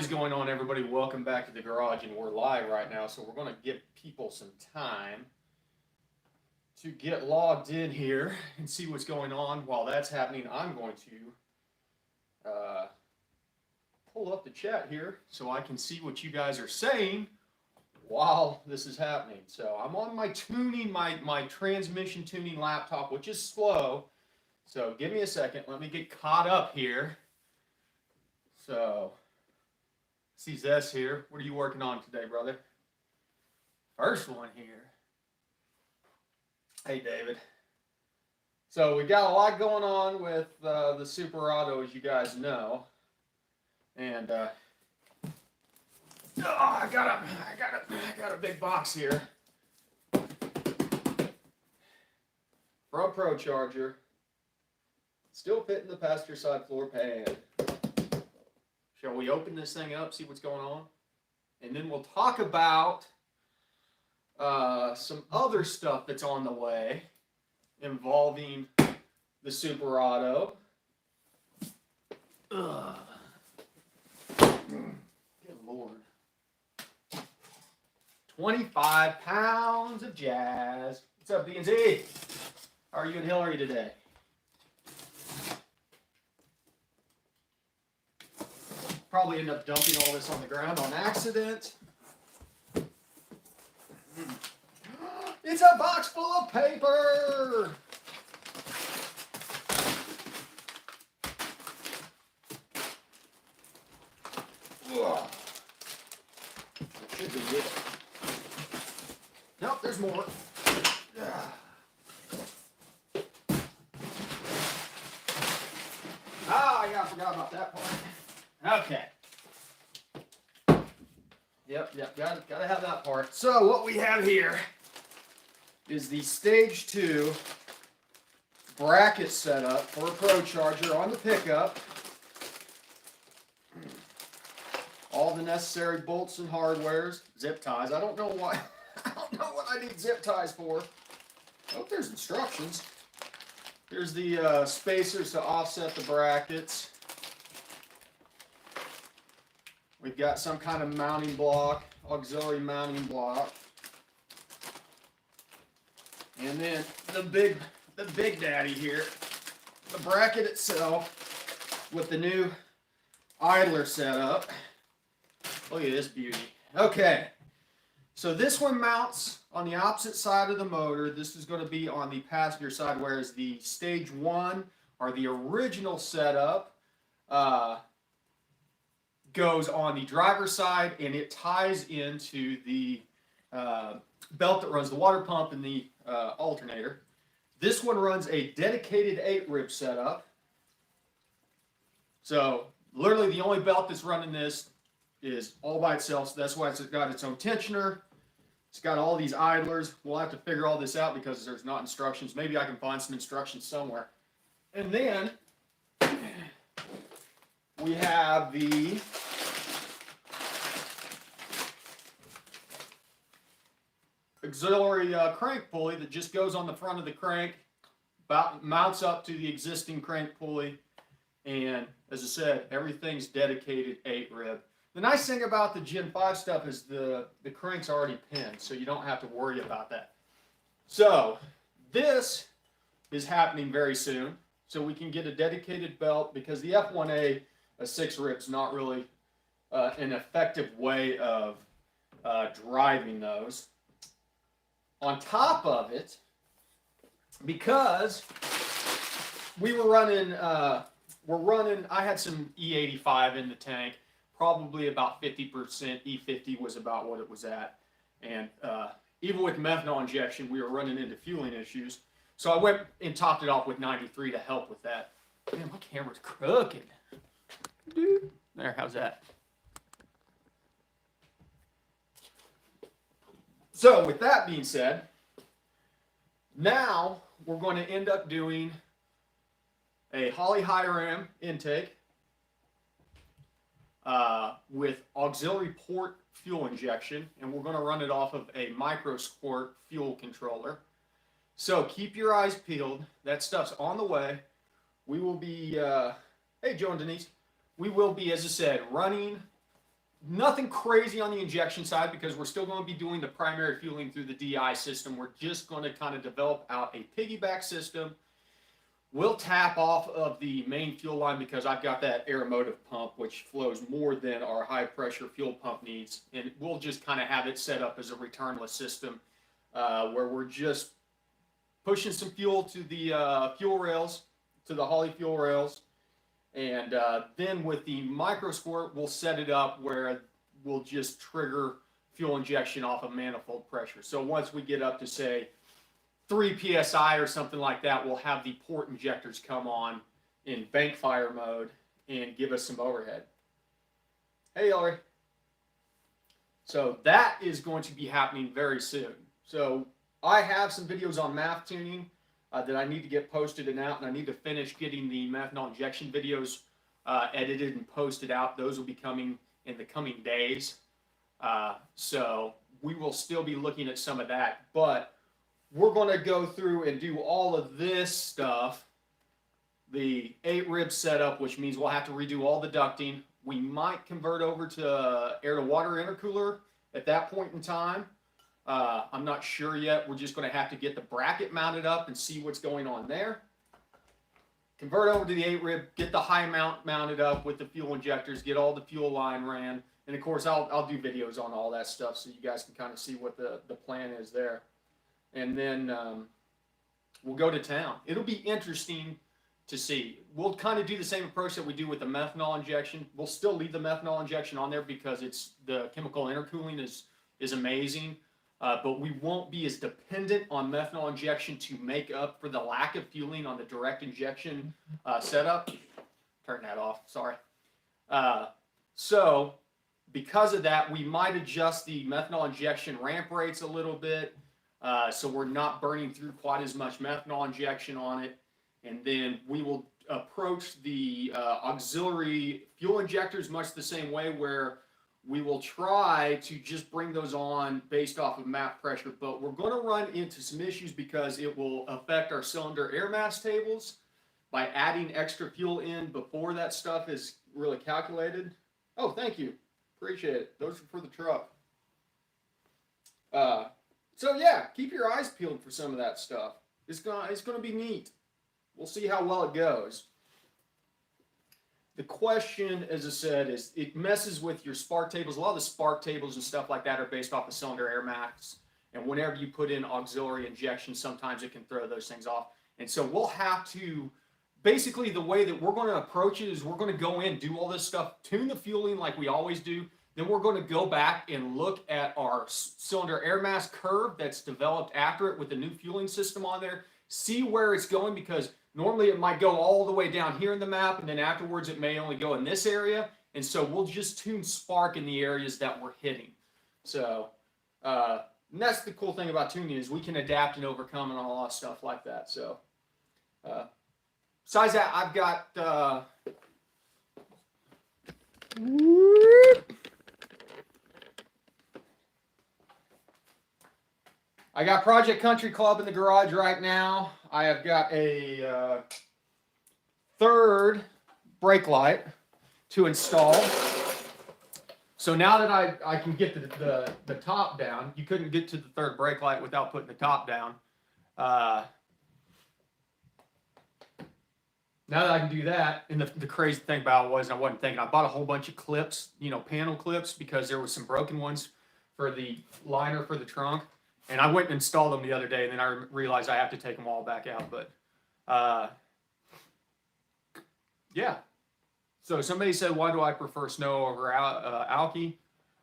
is going on, everybody? Welcome back to the garage, and we're live right now, so we're going to give people some time to get logged in here and see what's going on. While that's happening, I'm going to pull up the chat here so I can see what you guys are saying while this is happening. So I'm on my tuning, my transmission tuning laptop, which is slow. So give me a second. Let me get caught up here. So, see Zess here. What are you working on today, brother? First one here. Hey, David. So we got a lot going on with the Super as you guys know, and I got a big box here from Procharger. Still fitting the passenger side floor pan. Shall we open this thing up, see what's going on? And then we'll talk about some other stuff that's on the way involving the Super Auto. Good Lord. 25 pounds of jazz. What's up, B&Z? How are you and Hillary today? Probably end up dumping all this on the ground on accident. It's a box full of paper! Ugh. That should be it. Nope, there's more. I forgot about that part. Okay. Yep, gotta have that part. So what we have here is the Stage 2 bracket setup for a Procharger on the pickup. All the necessary bolts and hardwares, zip ties. I don't know why. I don't know what I need zip ties for. Oh, there's instructions. Here's the spacers to offset the brackets. We've got some kind of mounting block, auxiliary mounting block. And then the big daddy here, the bracket itself with the new idler setup. Look at this beauty. Okay, so this one mounts on the opposite side of the motor. This is going to be on the passenger side, whereas the Stage 1 or the original setup goes on the driver's side, and it ties into the belt that runs the water pump and the alternator. This one runs a dedicated 8-rib setup. So literally the only belt that's running this is all by itself. So that's why it's got its own tensioner. It's got all these idlers. We'll have to figure all this out because there's not instructions. Maybe I can find some instructions somewhere. And then we have the auxiliary crank pulley that just goes on the front of the crank, mounts up to the existing crank pulley, and as I said, everything's dedicated 8-rib. The nice thing about the Gen 5 stuff is the crank's already pinned, so you don't have to worry about that. So this is happening very soon, so we can get a dedicated belt, because the F1A, a 6-rib, is not really an effective way of driving those. On top of it, because we were running, I had some E85 in the tank, probably about 50%. E50 was about what it was at. And even with methanol injection, we were running into fueling issues. So I went and topped it off with 93 to help with that. Man, my camera's crooked. Dude. There, how's that? So with that being said, now we're going to end up doing a Holley high ram intake with auxiliary port fuel injection, and we're going to run it off of a MicroSquirt fuel controller. So keep your eyes peeled. That stuff's on the way. We will be, hey Joe and Denise, we will be, as I said, running Nothing crazy on the injection side because we're still going to be doing the primary fueling through the DI system. We're just going to kind of develop out a piggyback system. We'll tap off of the main fuel line because I've got that aeromotive pump, which flows more than our high pressure fuel pump needs. And we'll just kind of have it set up as a returnless system where we're just pushing some fuel to the fuel rails, to the Holley fuel rails. And then with the MicroSquirt, we'll set it up where we'll just trigger fuel injection off of manifold pressure. So once we get up to, say, 3 psi or something like that, we'll have the port injectors come on in bank fire mode and give us some overhead. Hey, Ellery. So that is going to be happening very soon. So I have some videos on MAF tuning that I need to get posted and out, and I need to finish getting the methanol injection videos edited and posted out. Those will be coming in the coming days. So we will still be looking at some of that, but we're going to go through and do all of this stuff, the 8-rib setup, which means we'll have to redo all the ducting. We might convert over to air-to-water intercooler at that point in time. I'm not sure yet. We're just going to have to get the bracket mounted up and see what's going on there. Convert over to the 8-rib, get the high mount mounted up with the fuel injectors, get all the fuel line ran. And, of course, I'll do videos on all that stuff so you guys can kind of see what the plan is there. And then we'll go to town. It'll be interesting to see. We'll kind of do the same approach that we do with the methanol injection. We'll still leave the methanol injection on there because it's the chemical intercooling is amazing. But we won't be as dependent on methanol injection to make up for the lack of fueling on the direct injection setup. Turn that off, sorry. So because of that, we might adjust the methanol injection ramp rates a little bit. So we're not burning through quite as much methanol injection on it. And then we will approach the auxiliary fuel injectors much the same way, where we will try to just bring those on based off of map pressure. But we're going to run into some issues because it will affect our cylinder air mass tables by adding extra fuel in before that stuff is really calculated. Oh, thank you. Appreciate it. Those are for the truck. So yeah, keep your eyes peeled for some of that stuff. It's gonna be neat. We'll see how well it goes. The question, as I said, is it messes with your spark tables. A lot of the spark tables and stuff like that are based off the cylinder air mass. And whenever you put in auxiliary injection, sometimes it can throw those things off. And so we'll have to, basically the way that we're going to approach it is we're going to go in, do all this stuff, tune the fueling like we always do. Then we're going to go back and look at our cylinder air mass curve that's developed after it with the new fueling system on there, see where it's going, because normally it might go all the way down here in the map, and then afterwards it may only go in this area. And so we'll just tune spark in the areas that we're hitting. So and that's the cool thing about tuning, is we can adapt and overcome and all that stuff like that. So besides that, I've got I got Project Country Club in the garage right now. I have got a third brake light to install. So now that I can get the top down, you couldn't get to the third brake light without putting the top down. Now that I can do that, and the crazy thing about it was, I wasn't thinking, I bought a whole bunch of clips, panel clips, because there was some broken ones for the liner for the trunk. And I went and installed them the other day, and then I realized I have to take them all back out. But, yeah. So somebody said, why do I prefer snow over alky?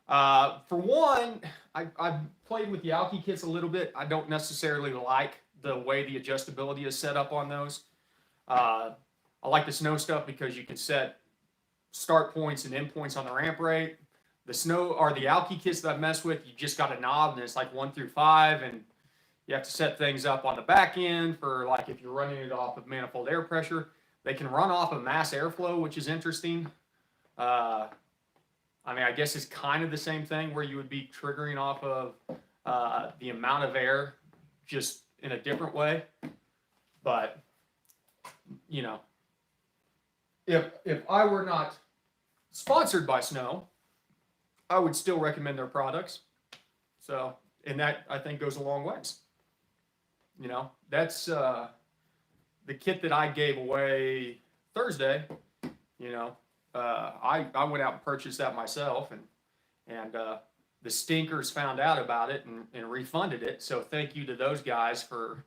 For one, I've played with the alky kits a little bit. I don't necessarily like the way the adjustability is set up on those. I like the snow stuff because you can set start points and end points on the ramp rate. The snow or the alky kits that I've messed with, you just got a knob and it's like 1 through 5, and you have to set things up on the back end for, like, if you're running it off of manifold air pressure. They can run off of mass airflow, which is interesting. I mean, I guess it's kind of the same thing, where you would be triggering off of the amount of air, just in a different way. But, if I were not sponsored by Snow, I would still recommend their products. So, and that I think goes a long ways. You know, that's the kit that I gave away Thursday. You know, I went out and purchased that myself, and the stinkers found out about it and refunded it. So thank you to those guys for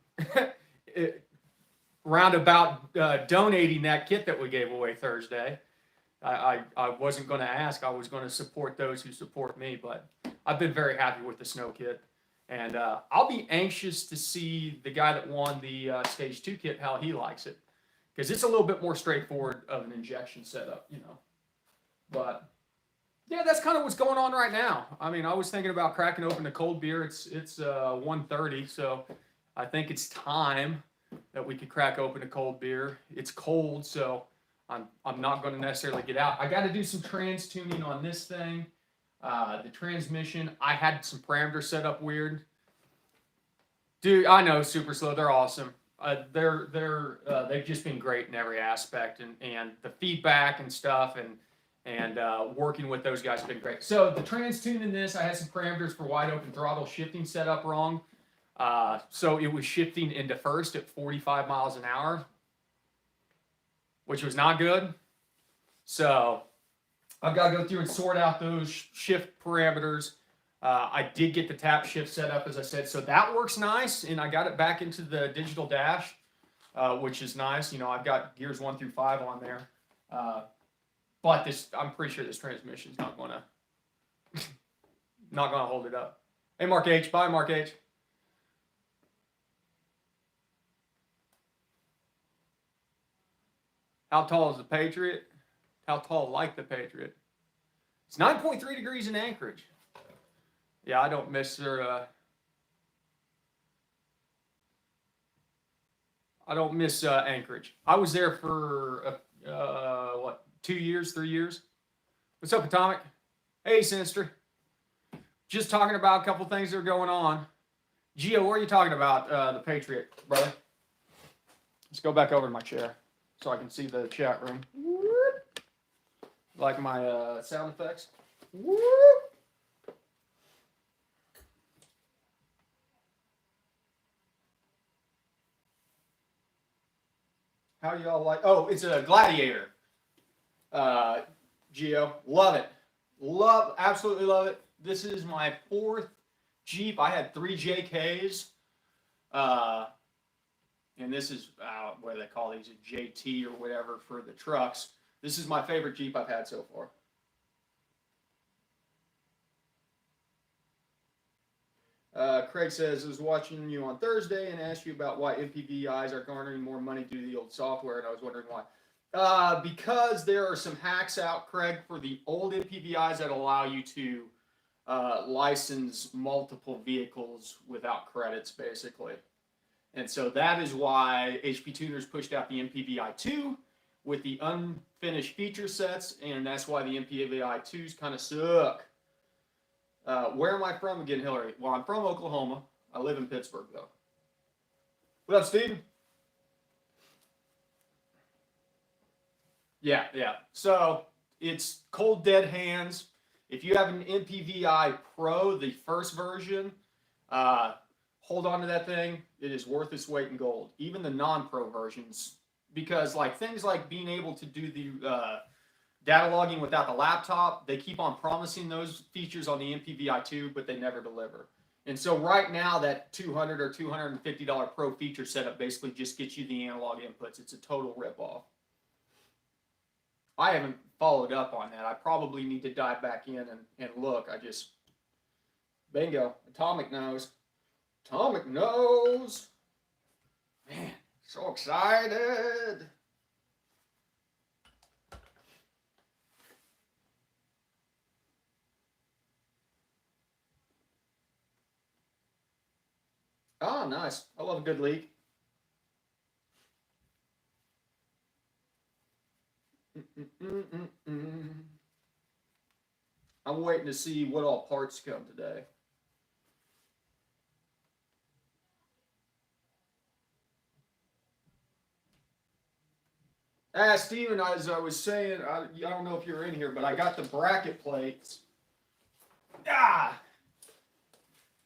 roundabout donating that kit that we gave away Thursday. I wasn't going to ask. I was going to support those who support me, but I've been very happy with the snow kit. And I'll be anxious to see the guy that won the Stage 2 kit, how he likes it. Because it's a little bit more straightforward of an injection setup, you know. But, yeah, that's kind of what's going on right now. I mean, I was thinking about cracking open a cold beer. It's 1:30, so I think it's time that we could crack open a cold beer. It's cold, so I'm not going to necessarily get out. I got to do some trans tuning on this thing. The transmission, I had some parameters set up weird. Dude, I know, super slow. They're awesome. They've just been great in every aspect, and the feedback and stuff, and working with those guys has been great. So the trans tune in this, I had some parameters for wide open throttle shifting set up wrong. So it was shifting into first at 45 miles an hour, which was not good. So I've got to go through and sort out those shift parameters. I did get the tap shift set up, as I said, so that works nice, and I got it back into the digital dash, which is nice. You know, I've got gears 1 through 5 on there, but I'm pretty sure this transmission's not gonna hold it up. Hey, Mark H, bye, Mark H. How tall is the Patriot? How tall like the Patriot? It's 9.3 degrees in Anchorage. Yeah, I don't miss their. I don't miss Anchorage. I was there for 2 years, 3 years. What's up, Atomic? Hey, Sinister. Just talking about a couple things that are going on. Gio, what are you talking about? The Patriot, brother. Let's go back over to my chair so I can see the chat room. Like my sound effects. How do y'all like? Oh, it's a Gladiator. Geo, love it. Absolutely love it. This is my 4th Jeep. I had 3 JKs. And this is, what do they call these? A JT or whatever for the trucks. This is my favorite Jeep I've had so far. Craig says, I was watching you on Thursday and asked you about why MPVIs are garnering more money due to the old software, and I was wondering why. Because there are some hacks out, Craig, for the old MPVIs that allow you to license multiple vehicles without credits, basically. And so that is why HP Tuners pushed out the MPVI 2 with the unfinished feature sets, and that's why the MPVI 2s kind of suck. Where am I from again, Hillary? Well, I'm from Oklahoma. I live in Pittsburgh, though. What up, Steven? Yeah. So it's cold dead hands. If you have an MPVI Pro, the first version, hold on to that thing. It is worth its weight in gold. Even the non-Pro versions, because like things like being able to do the data logging without the laptop, they keep on promising those features on the MPVI 2, but they never deliver. And so right now, that $200 or $250 Pro feature setup basically just gets you the analog inputs. It's a total ripoff. I haven't followed up on that. I probably need to dive back in and look. Bingo. Atomic knows. Atomic knows. Man, so excited. Oh, nice. I love a good leak. I'm waiting to see what all parts come today. Steven, as I was saying, I don't know if you're in here, but I got the bracket plates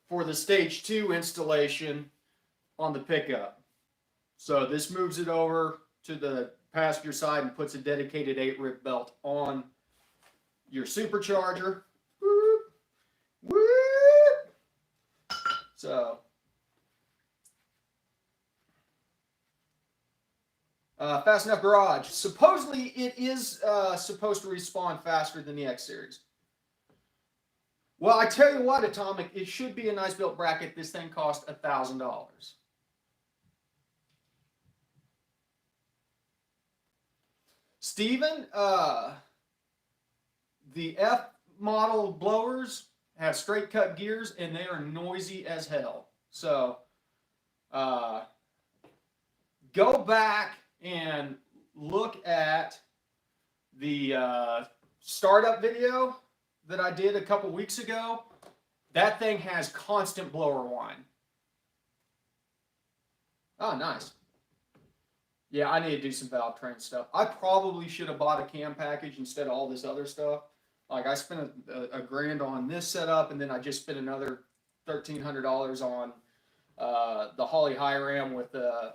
for the stage 2 installation on the pickup. So this moves it over to the passenger side and puts a dedicated 8-rib belt on your supercharger. Whoop, whoop. So fast enough garage. Supposedly it is supposed to respond faster than the X series. Well, I tell you what, Atomic, it should be a nice built bracket. This thing cost $1,000. Steven, the F model blowers have straight cut gears and they are noisy as hell. So go back and look at the startup video that I did a couple weeks ago. That thing has constant blower whine. Oh, nice. Yeah, I need to do some valve train stuff. I probably should have bought a cam package instead of all this other stuff. Like I spent a grand on this setup, and then I just spent another $1,300 on the Holley high ram with the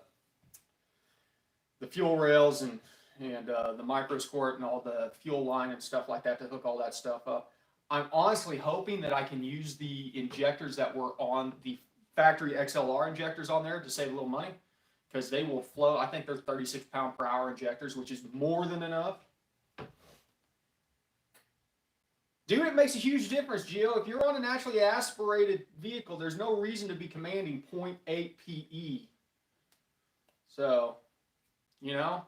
fuel rails and the MicroSquirt and all the fuel line and stuff like that to hook all that stuff up. I'm honestly hoping that I can use the injectors that were on the factory XLR injectors on there to save a little money, because they will flow. I think they're 36 pound per hour injectors, which is more than enough. Dude, it makes a huge difference, Gio. If you're on a naturally aspirated vehicle, there's no reason to be commanding 0.8 PE. So, you know.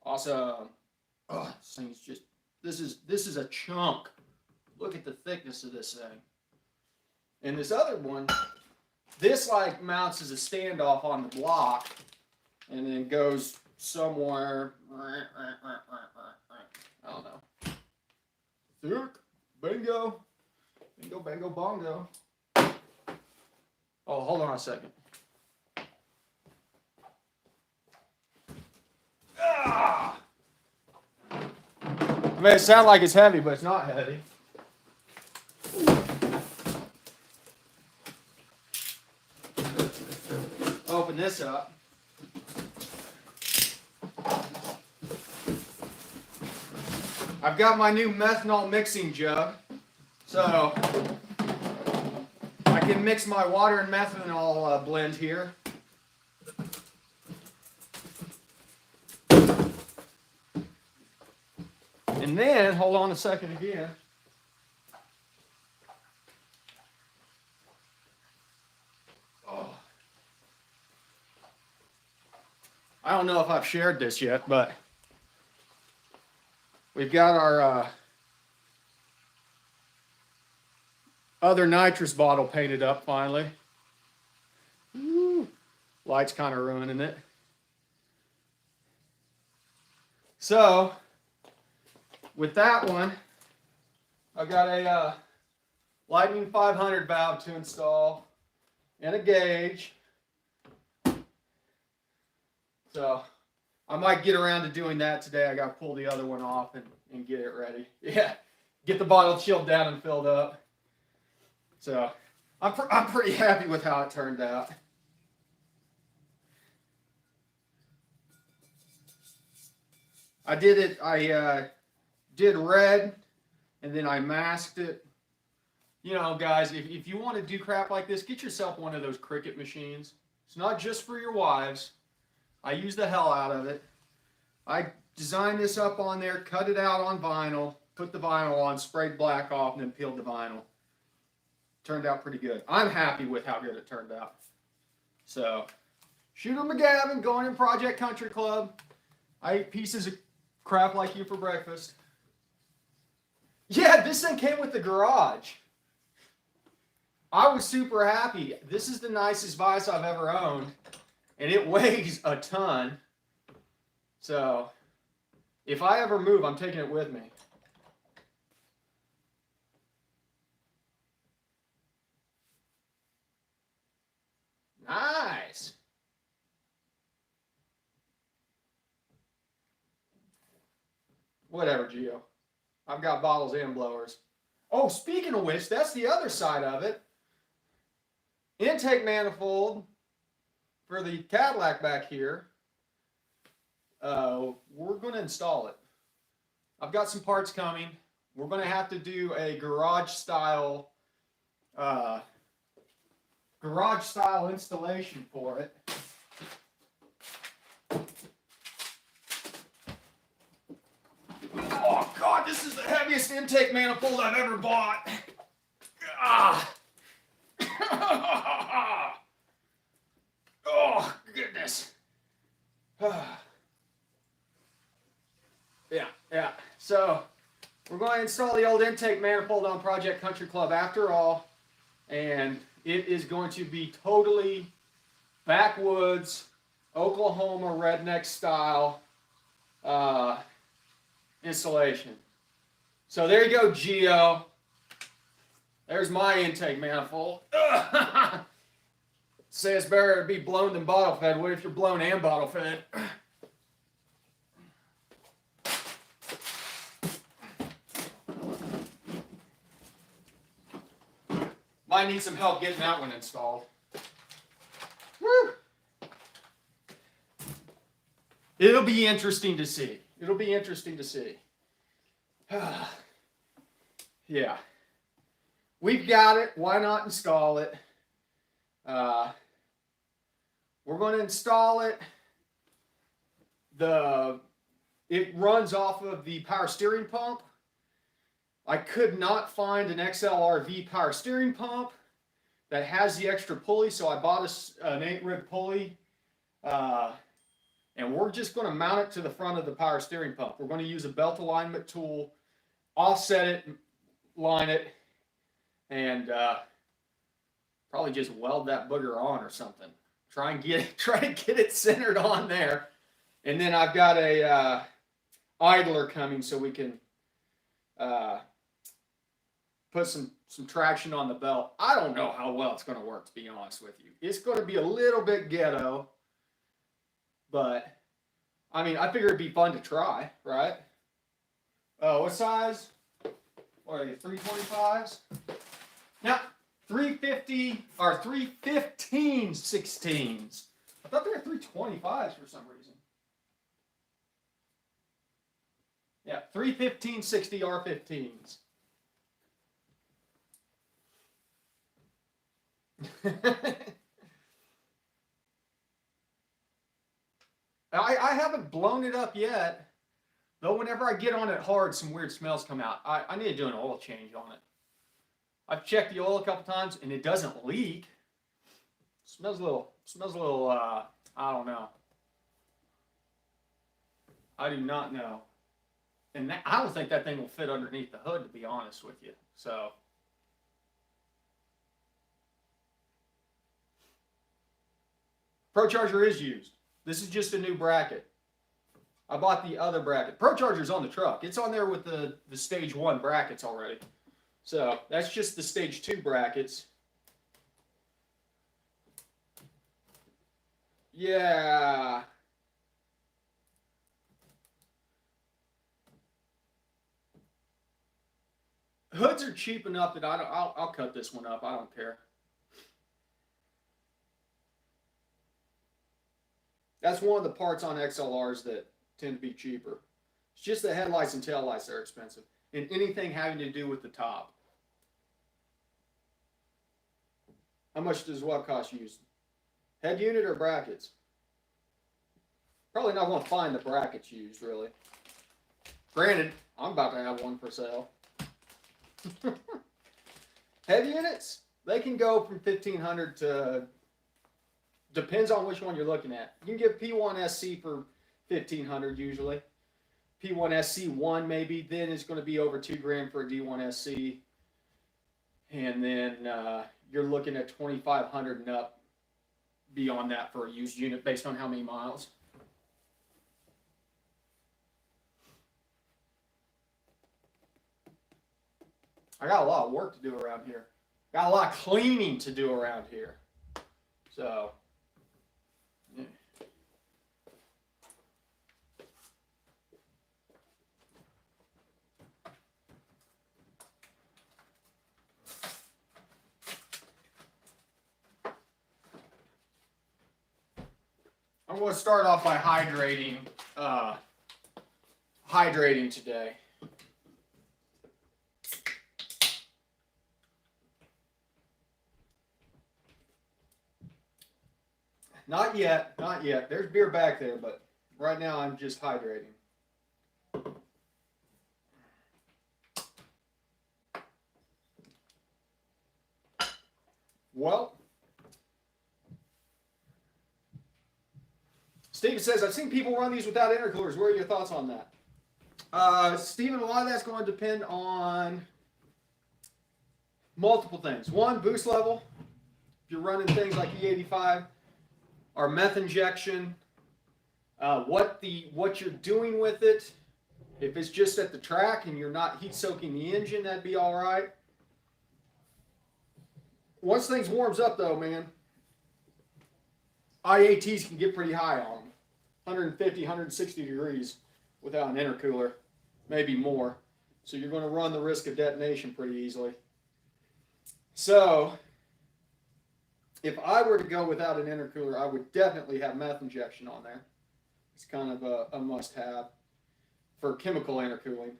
Awesome. Oh, this thing's just, this is a chunk. Look at the thickness of this thing. And this other one, this like mounts as a standoff on the block and then goes somewhere. I don't know. Thick. Bingo. Bingo, bango, bongo. Oh, hold on a second. Ah! It may sound like it's heavy, but it's not heavy. Open this up. I've got my new methanol mixing jug, so I can mix my water and methanol blend here. And then, hold on a second again. Oh. I don't know if I've shared this yet, but we've got our other nitrous bottle painted up finally. Woo. Light's kind of ruining it. So, with that one, I've got a Lightning 500 valve to install and a gauge. So I might get around to doing that today. I got to pull the other one off and get it ready. Yeah, get the bottle chilled down and filled up. So I'm pretty happy with how it turned out. I did it. I did red, and then I masked it. You know, guys, if you want to do crap like this, get yourself one of those Cricut machines. It's not just for your wives. I use the hell out of it. I designed this up on there, cut it out on vinyl, put the vinyl on, sprayed black off, and then peeled the vinyl. Turned out pretty good. I'm happy with how good it turned out. So, Shooter McGavin going in Project Country Club. I ate pieces of crap like you for breakfast. Yeah, this thing came with the garage. I was super happy. This is the nicest vise I've ever owned. And it weighs a ton. So, if I ever move, I'm taking it with me. Nice. Whatever, Gio. I've got bottles and blowers. Oh, speaking of which, that's the other side of it. Intake manifold for the Cadillac back here. We're going to install it. I've got some parts coming. We're going to have to do a garage style installation for it. Oh God, this is the heaviest intake manifold I've ever bought. Ah. Oh goodness. Yeah. So we're going to install the old intake manifold on Project Country Club after all, and it is going to be totally backwoods, Oklahoma redneck style installation. So there you go, Geo. There's my intake manifold. Say it's better to be blown than bottle fed. What if you're blown and bottle fed? Might need some help getting that one installed. Woo! It'll be interesting to see. It'll be interesting to see. Yeah. We've got it. Why not install it? We're going to install it. It runs off of the power steering pump. I could not find an XLRV power steering pump that has the extra pulley, so I bought an 8-rib pulley. And we're just going to mount it to the front of the power steering pump. We're going to use a belt alignment tool, offset it, line it, and probably just weld that booger on or something. Try to get it centered on there. And then I've got a idler coming so we can put some traction on the belt. I don't know how well it's going to work, to be honest with you. It's going to be a little bit ghetto, but I mean, I figure it'd be fun to try, right? What size? What are they, 325s? Now, 350 or 315 16s. I thought they were 325s for some reason. Yeah, 315 60 R15s. I haven't blown it up yet, though whenever I get on it hard, some weird smells come out. I need to do an oil change on it. I've checked the oil a couple times, and it doesn't leak. Smells a little, I don't know. I do not know. And I don't think that thing will fit underneath the hood, to be honest with you. So, Procharger is used. This is just a new bracket. I bought the other bracket. Procharger's on the truck. It's on there with the stage 1 brackets already. So that's just the stage 2 brackets. Yeah. Hoods are cheap enough that I'll cut this one up. I don't care. That's one of the parts on XLRs that tend to be cheaper. It's just the headlights and taillights that are expensive. And anything having to do with the top. How much does what cost used? Head unit or brackets? Probably not going to find the brackets used, really. Granted, I'm about to have one for sale. Head units, they can go from 1500 to, depends on which one you're looking at. You can get P1SC for 1500 usually. P1SC1 maybe, then it's going to be over $2,000 for a D1SC. And then you're looking at 2500 and up beyond that for a used unit based on how many miles. I got a lot of work to do around here. Got a lot of cleaning to do around here. So, yeah. I'm going to start off by hydrating today. Not yet, not yet. There's beer back there, but right now I'm just hydrating. Well, Steven says, I've seen people run these without intercoolers. What are your thoughts on that? Steven, a lot of that's going to depend on multiple things. One, boost level. If you're running things like E85 or meth injection, what you're doing with it. If it's just at the track and you're not heat soaking the engine, that'd be all right. Once things warms up though, man, IATs can get pretty high on them. 150, 160 degrees without an intercooler, maybe more. So you're going to run the risk of detonation pretty easily. So if I were to go without an intercooler, I would definitely have meth injection on there. It's kind of a must-have for chemical intercooling.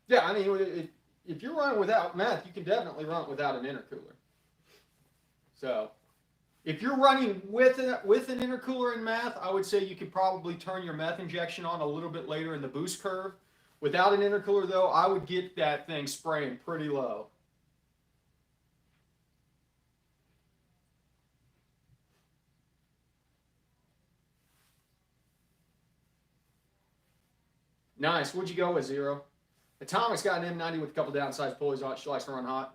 Yeah, I mean, if you're running without meth, you can definitely run it without an intercooler. So if you're running with an intercooler and meth, I would say you could probably turn your meth injection on a little bit later in the boost curve. Without an intercooler, though, I would get that thing spraying pretty low. Nice. What'd you go with, Zero? Atomic's got an M90 with a couple downsized pulleys on it. She likes to run hot.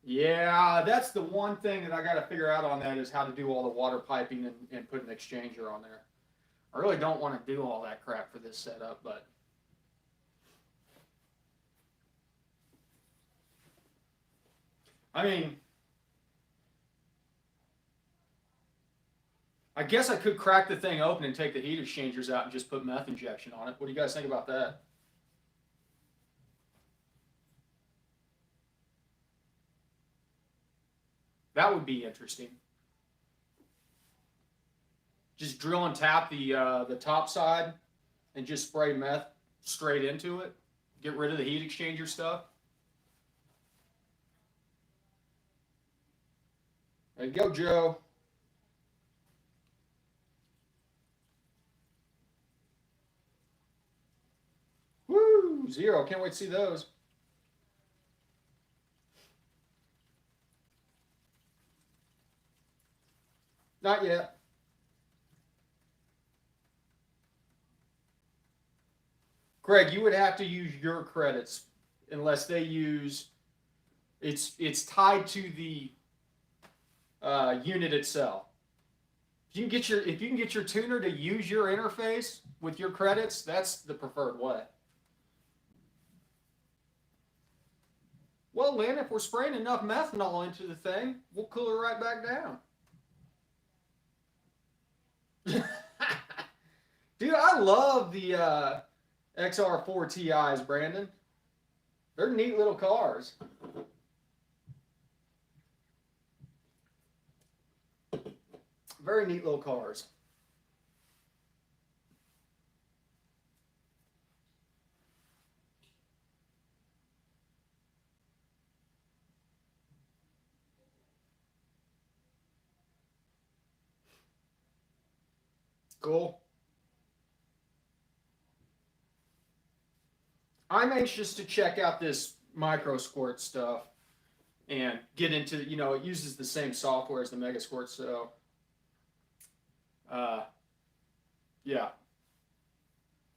Yeah, that's the one thing that I got to figure out on that is how to do all the water piping and put an exchanger on there. I really don't want to do all that crap for this setup, but I mean, I guess I could crack the thing open and take the heat exchangers out and just put meth injection on it. What do you guys think about that? That would be interesting. Just drill and tap the top side and just spray meth straight into it. Get rid of the heat exchanger stuff. There you go, Joe. Woo! Zero. Can't wait to see those. Not yet. Greg, you would have to use your credits unless they use. It's tied to the unit itself. If you can get your tuner to use your interface with your credits, that's the preferred way. Well, Lynn, if we're spraying enough methanol into the thing, we'll cool it right back down. Dude, I love the XR4 TIs, Brandon. They're neat little cars. Very neat little cars. Cool. I'm anxious to check out this MicroSquirt stuff and get into, it uses the same software as the MegaSquirt, so yeah.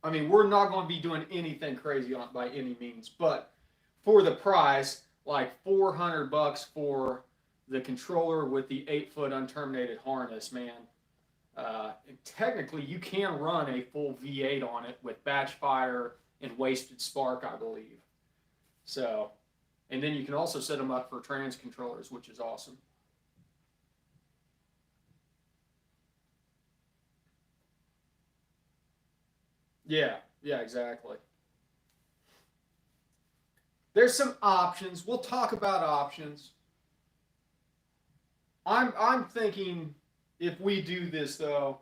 I mean, we're not going to be doing anything crazy on it by any means, but for the price, like $400 for the controller with the 8-foot unterminated harness, man. Technically, you can run a full V8 on it with batch fire and wasted spark, I believe. So, and then you can also set them up for trans controllers, which is awesome. Yeah, exactly. There's some options. We'll talk about options. I'm thinking if we do this though,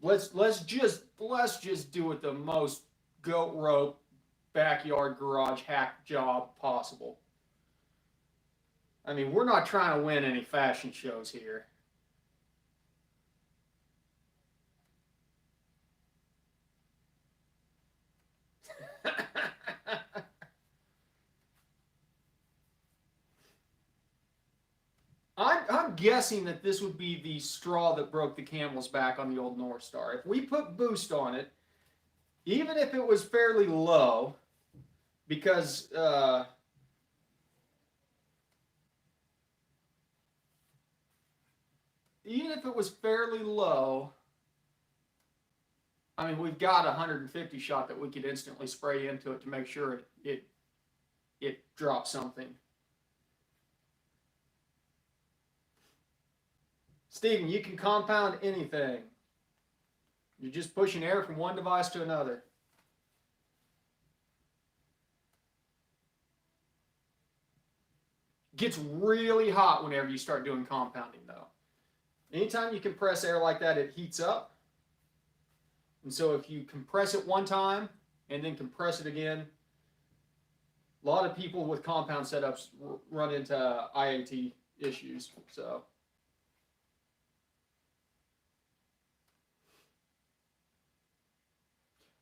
let's just do it the most goat rope backyard garage hack job possible. I mean, we're not trying to win any fashion shows here. I'm guessing that this would be the straw that broke the camel's back on the old North Star. If we put boost on it, even if it was fairly low, because even if it was fairly low, I mean, we've got a 150 shot that we could instantly spray into it to make sure it drops something. Steven, you can compound anything. You're just pushing air from one device to another. Gets really hot whenever you start doing compounding, though. Anytime you compress air like that, it heats up. And so if you compress it one time and then compress it again, a lot of people with compound setups run into IAT issues. So.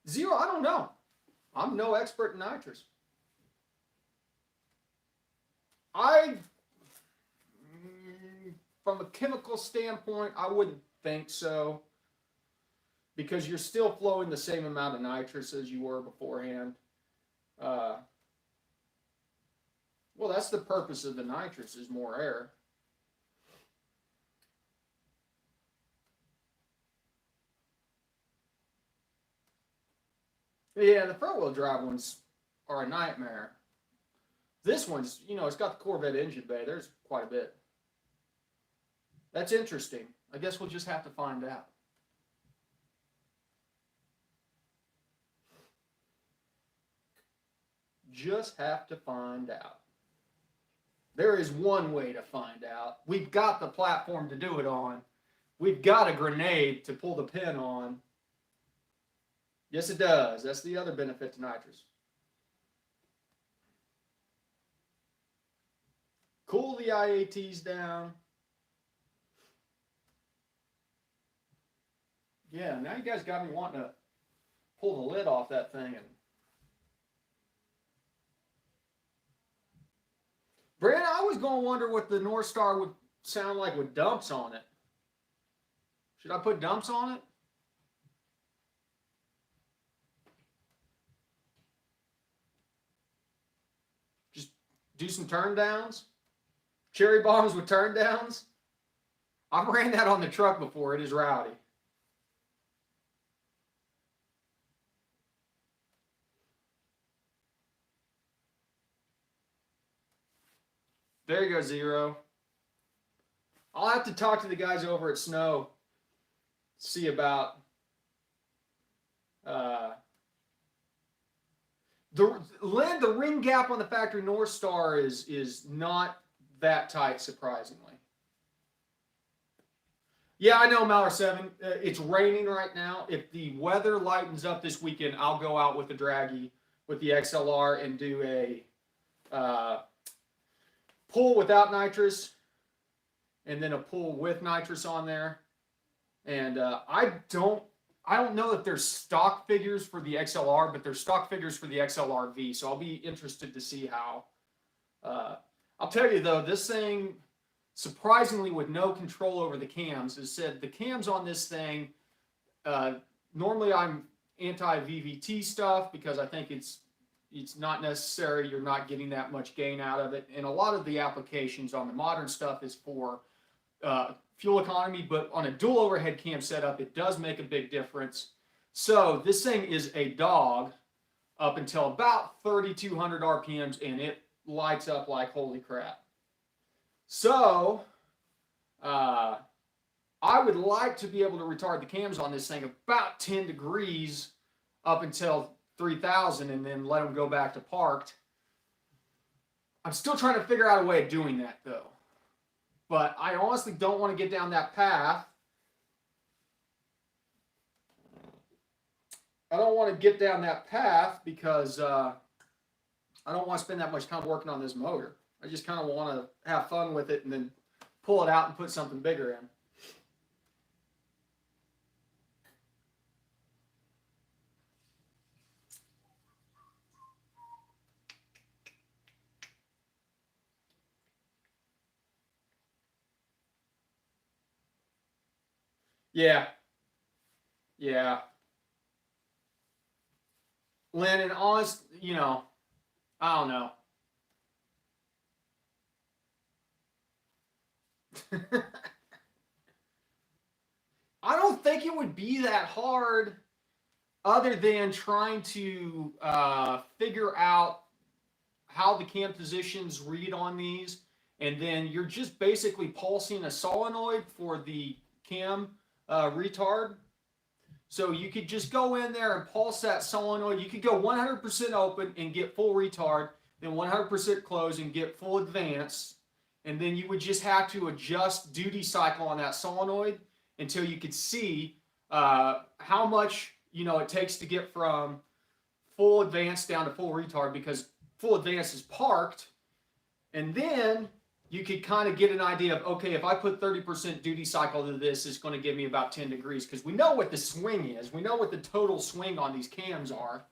Zero, I don't know. I'm no expert in nitrous. From a chemical standpoint, I wouldn't think so, because you're still flowing the same amount of nitrous as you were beforehand. Well, that's the purpose of the nitrous, is more air. Yeah, the front-wheel drive ones are a nightmare. This one's, it's got the Corvette engine bay. There's quite a bit. That's interesting. I guess we'll just have to find out. Just have to find out. There is one way to find out. We've got the platform to do it on. We've got a grenade to pull the pin on. Yes, it does. That's the other benefit to nitrous. Cool the IATs down. Yeah, now you guys got me wanting to pull the lid off that thing. And Brandon, I was going to wonder what the North Star would sound like with dumps on it. Should I put dumps on it? Just do some turn downs? Cherry bombs with turn downs? I've ran that on the truck before. It is rowdy. There you go, Zero. I'll have to talk to the guys over at Snow, see about the ring gap on the factory North Star is not that tight, surprisingly. Yeah, I know, Mauer 7. It's raining right now. If the weather lightens up this weekend, I'll go out with the Draggy, with the XLR, and do a pull without nitrous, and then a pull with nitrous on there. And I don't know if there's stock figures for the XLR, but there's stock figures for the XLR-V. So I'll be interested to see how. I'll tell you though, this thing, surprisingly with no control over the cams, is said the cams on this thing, normally I'm anti-VVT stuff because I think it's not necessary. You're not getting that much gain out of it. And a lot of the applications on the modern stuff is for fuel economy, but on a dual overhead cam setup, it does make a big difference. So this thing is a dog up until about 3,200 RPMs, and it lights up like holy crap. So I would like to be able to retard the cams on this thing about 10 degrees up until 3,000 and then let them go back to parked. I'm still trying to figure out a way of doing that though. But I honestly don't want to get down that path. I don't want to get down that path because I don't want to spend that much time working on this motor. I just kind of want to have fun with it and then pull it out and put something bigger in. Yeah. Yeah. Lynn, and honest, I don't know. I don't think it would be that hard other than trying to figure out how the cam positions read on these. And then you're just basically pulsing a solenoid for the cam retard. So you could just go in there and pulse that solenoid. You could go 100% open and get full retard, then 100% close and get full advance. And then you would just have to adjust duty cycle on that solenoid until you could see how much it takes to get from full advance down to full retard, because full advance is parked. And then you could kind of get an idea of, okay, if I put 30% duty cycle to this, it's going to give me about 10 degrees, because we know what the swing is. We know what the total swing on these cams are.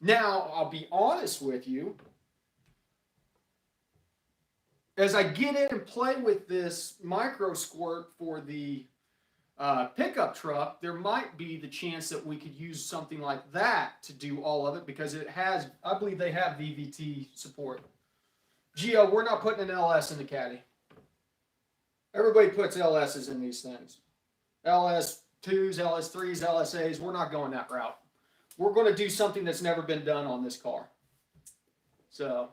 Now, I'll be honest with you. As I get in and play with this MicroSquirt for the pickup truck, there might be the chance that we could use something like that to do all of it, because it has, I believe they have VVT support. Gio, we're not putting an LS in the Caddy. Everybody puts LSs in these things. LS2s, LS3s, LSAs, we're not going that route. We're going to do something that's never been done on this car. So...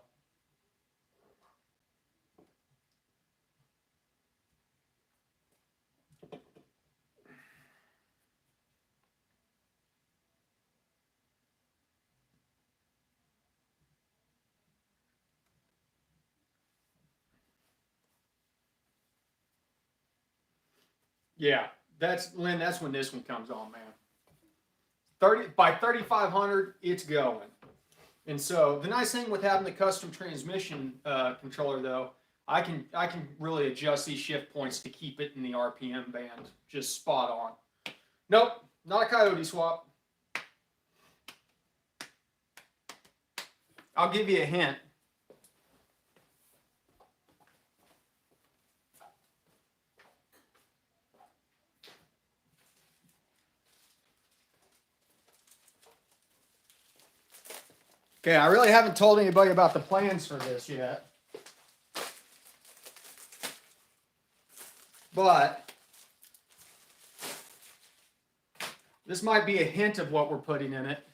yeah, Lynn, that's when this one comes on, man. By 3,500, it's going. And so the nice thing with having the custom transmission controller, though, I can really adjust these shift points to keep it in the RPM band, just spot on. Nope, not a coyote swap. I'll give you a hint. Okay, I really haven't told anybody about the plans for this yet. But this might be a hint of what we're putting in it.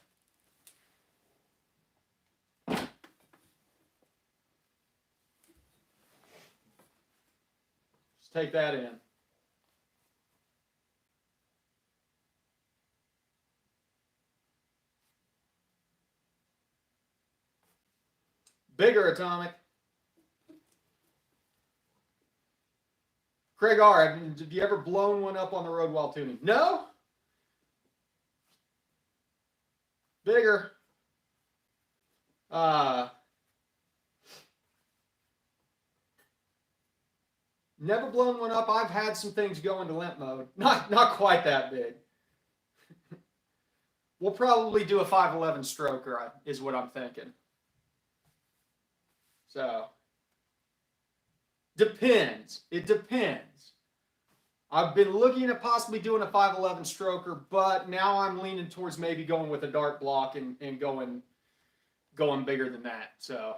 Just take that in. Bigger atomic. Craig R., have you ever blown one up on the road while tuning? No? Bigger. Never blown one up. I've had some things go into limp mode. Not quite that big. We'll probably do a 511 stroker, is what I'm thinking. So, depends. It depends. I've been looking at possibly doing a 511 stroker, but now I'm leaning towards maybe going with a dart block and going bigger than that. So,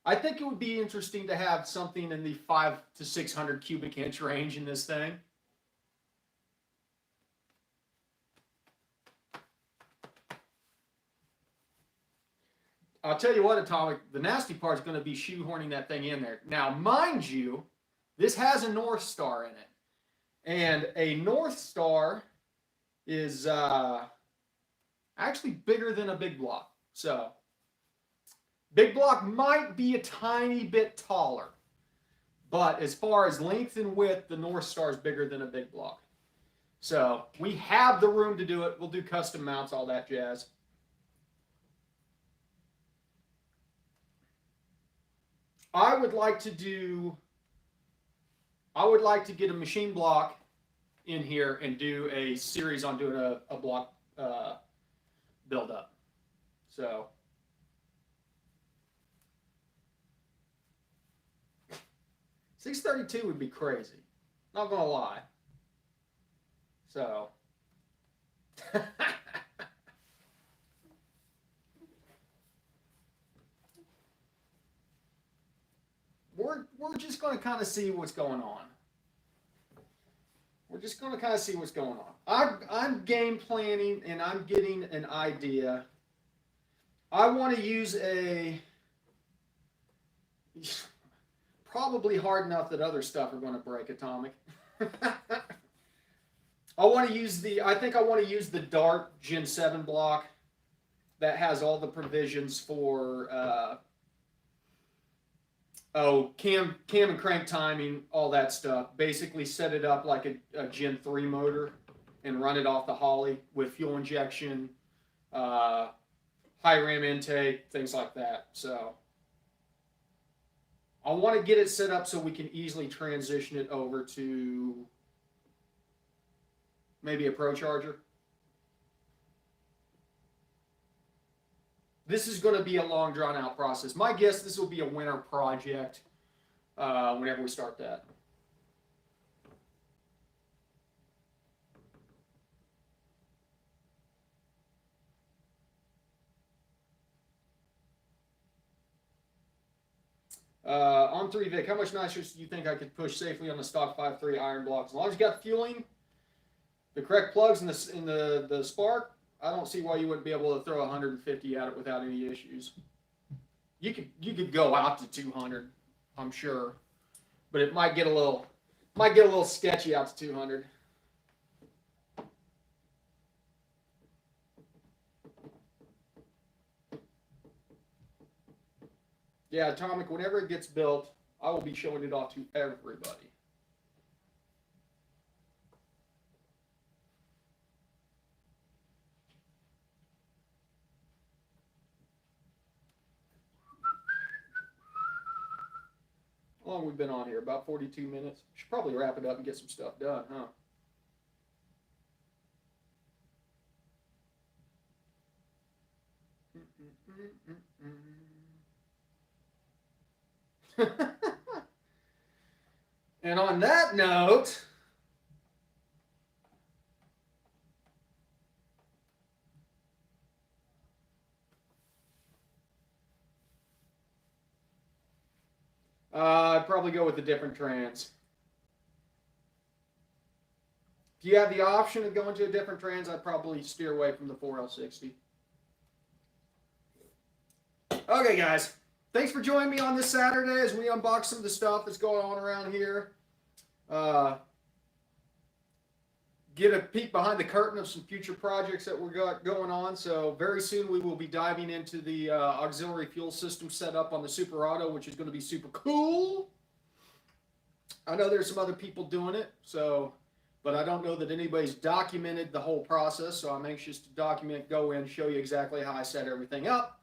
I think it would be interesting to have something in the 500 to 600 cubic inch range in this thing. I'll tell you what, Atomic, the nasty part is going to be shoehorning that thing in there. Now, mind you, this has a North Star in it. And a North Star is actually bigger than a big block. So, big block might be a tiny bit taller. But as far as length and width, the North Star is bigger than a big block. So, we have the room to do it. We'll do custom mounts, all that jazz. I would like to get a machine block in here and do a series on doing a block build up. So 632 would be crazy. Not gonna lie. So we're just going to kind of see what's going on. We're just going to kind of see what's going on. I'm game planning and I'm getting an idea. I want to use a probably hard enough that other stuff are going to break, Atomic. I think I want to use the Dart Gen 7 block that has all the provisions for cam and crank timing, all that stuff. Basically set it up like a Gen 3 motor and run it off the Holly with fuel injection, high ram intake, things like that. So I want to get it set up so we can easily transition it over to maybe a Procharger. This is going to be a long, drawn-out process. My guess, this will be a winter project whenever we start that. On 3 Vic, how much nitrous do you think I could push safely on the stock 5.3 iron blocks? As long as you got fueling, the correct plugs in the spark, I don't see why you wouldn't be able to throw 150 at it without any issues. You could go out to 200, I'm sure, but it might get a little sketchy out to 200. Yeah, Atomic, whenever it gets built, I will be showing it off to everybody. How long have we been on here? About 42 minutes. Should probably wrap it up and get some stuff done, huh? And on that note, I'd probably go with a different trans. If you have the option of going to a different trans, I'd probably steer away from the 4L60. Okay, guys. Thanks for joining me on this Saturday as we unbox some of the stuff that's going on around here. Get a peek behind the curtain of some future projects that we're got going on. So very soon we will be diving into the auxiliary fuel system setup on the Super Auto, which is going to be super cool. I know there's some other people doing it, but I don't know that anybody's documented the whole process. So I'm anxious to document, go in, show you exactly how I set everything up.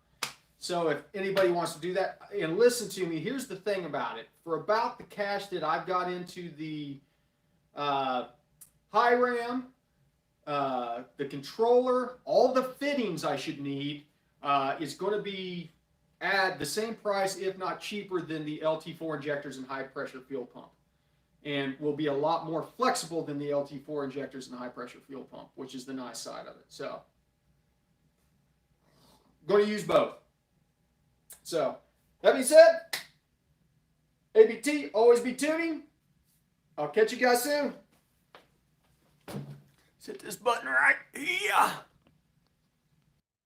So if anybody wants to do that, and listen to me, here's the thing about it. For about the cash that I've got into the high ram, the controller, all the fittings I should need is going to be at the same price, if not cheaper, than the LT4 injectors and high pressure fuel pump. And will be a lot more flexible than the LT4 injectors and high pressure fuel pump, which is the nice side of it. So, going to use both. So, that being said, ABT, always be tuning. I'll catch you guys soon. Hit this button right here.